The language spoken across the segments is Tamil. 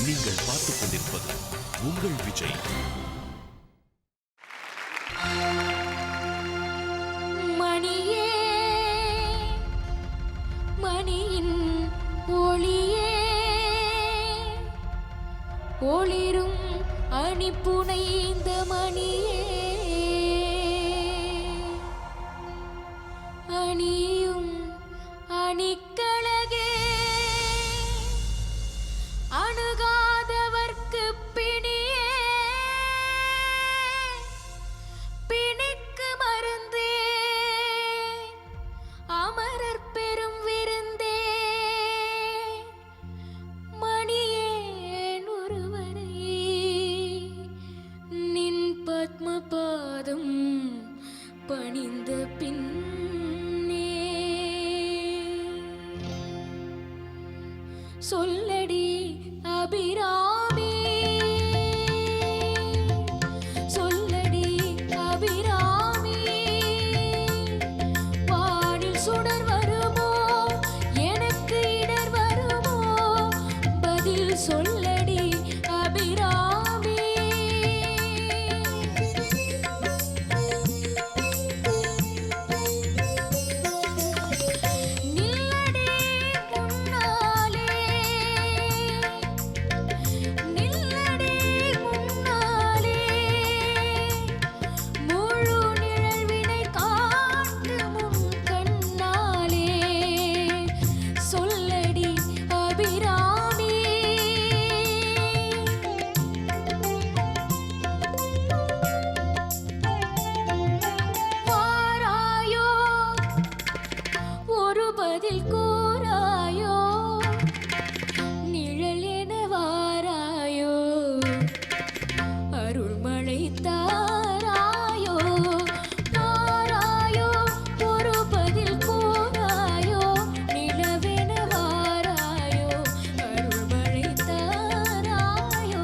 நீங்கள் பார்த்துக் கொண்டிருப்பது உங்கள் விஜய். மணியே மணியின் ஒளியே ஒளிரும் அணிப்புனைந்த மணியே அணியும் அணிக்கழகே அணுகாதவர்க்கு பிணியே பிணிக்கு மருந்தே அமரர் பெரும் விருந்தே மணியே ஒருவரை நின் பத்ம பாதம் பணிந்த பின்னே சொல்லடி அபிராமி சொல்லடி அபிராமி வானில் சுடர் வருமோ எனக்கு இடர் வருமோ பதில் சொல்லடி அபிராமி நில்லடி முன்னாலே நில்லடி முன்னாலே முழு நிழல்வினை காட்டு முன் கண்ணாலே சொல்லடி அபிராமி வாராயோ ஒரு பதில் கூறாயோ நிழல் என வாராயோ அருள்மழை தாராயோ வாராயோ ஒரு பதில் கூறாயோ நிலவென வாராயோ அருள்மழை தாராயோ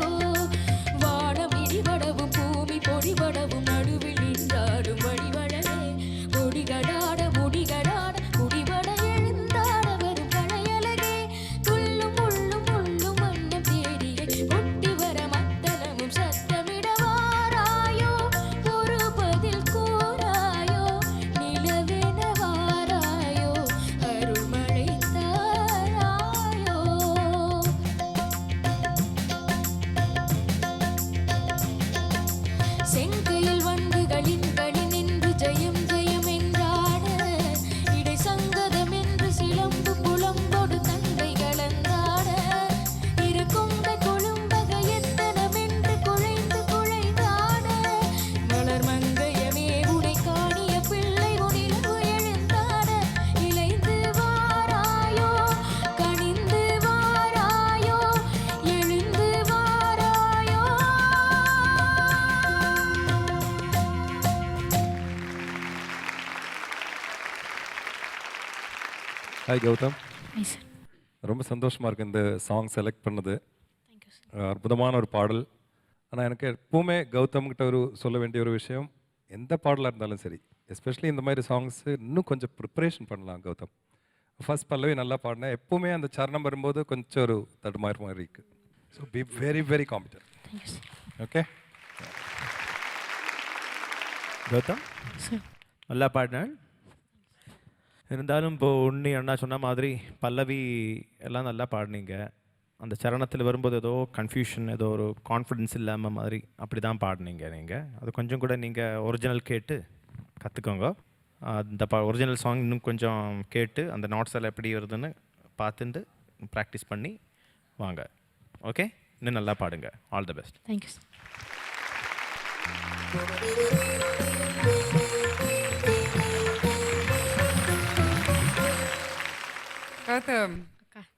வானம் இடிபடவும் பூமி பொடிபடவும் நடுவில் நின்றாடும் வழிவழலே கொடிகடாட முடிகடாட குடிபட எழுந்தாட வரும் கழையழகே துள்ளும் முள்ளும் முள்ளும் வண்ணம் தேடியே கொட்டி வர மத்தளமும் சத்தமிட வாராயோ ஒரு பதில் கூறாயோ நிலவென வாராயோ அருள்மழை தாராயோ செங்கையில் வண்டுகளின் களி நின்று ஜெயம் ஜெயம் என்றாட இடை சங்கதம் என்று சிலம்பு புலம்பொடு தந்தை கலந்தாட இரு கொண்ட கொழும்பக எத்தனம் என்று குழைந்து குழைந்தாட மலர் மங்கையமே உனை காணிய பிள்ளை உனிலவு எழுந்தாட இளைந்து வாராயோ கனிந்து வாராயோ எழுந்து வாராயோ ஹாய் கௌதம், Hi sir. ரொம்ப சந்தோஷமாக இருக்கு இந்த சாங் செலக்ட் பண்ணது. Thank you sir. அற்புதமான ஒரு பாடல். ஆனால் எனக்கு எப்பவுமே கௌதம்கிட்ட ஒரு சொல்ல வேண்டிய ஒரு விஷயம், எந்த பாடலாக இருந்தாலும் சரி, எஸ்பெஷலி இந்த மாதிரி சாங்ஸு இன்னும் கொஞ்சம் ப்ரிப்பரேஷன் பண்ணலாம் கௌதம். ஃபர்ஸ்ட் பல்லவி நல்லா பாடினேன், எப்பவுமே அந்த சரணம் வரும்போது கொஞ்சம் ஒரு தடுமாறு மாதிரி இருக்கு. So be very very competent. Thank you sir. Okay Gautham Sir. நல்லா பாடினாள். இருந்தாலும் இப்போ உன்னி அண்ணா சொன்ன மாதிரி பல்லவி எல்லாம் நல்லா பாடினீங்க. அந்த சரணத்தில் வரும்போது ஏதோ கன்ஃபியூஷன், ஏதோ ஒரு கான்ஃபிடென்ஸ் இல்லாமல் மாதிரி அப்படி தான் பாடினீங்க நீங்கள். அது கொஞ்சம் கூட நீங்கள் ஒரிஜினல் கேட்டு கற்றுக்கோங்க. அந்த ஒரிஜினல் சாங் இன்னும் கொஞ்சம் கேட்டு அந்த நோட்ஸ் எல்லாம் எப்படி வருதுன்னு பார்த்துட்டு ப்ராக்டிஸ் பண்ணி வாங்க. ஓகே, இன்னும் நல்லா பாடுங்க. All the best. Thank you sir. Gautham,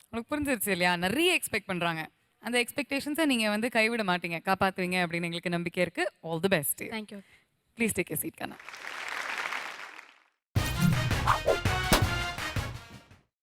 உனக்கு புரிஞ்சிருச்சு இல்லையா? நிறைய எக்ஸ்பெக்ட் பண்றாங்க. அந்த எக்ஸ்பெக்டேஷன்ஸை நீங்க வந்து கைவிட மாட்டீங்க, காப்பாத்துவீங்க அப்படின்னு எங்களுக்கு நம்பிக்கை இருக்கு. All the best. Thank you. Please take a seat Kanna.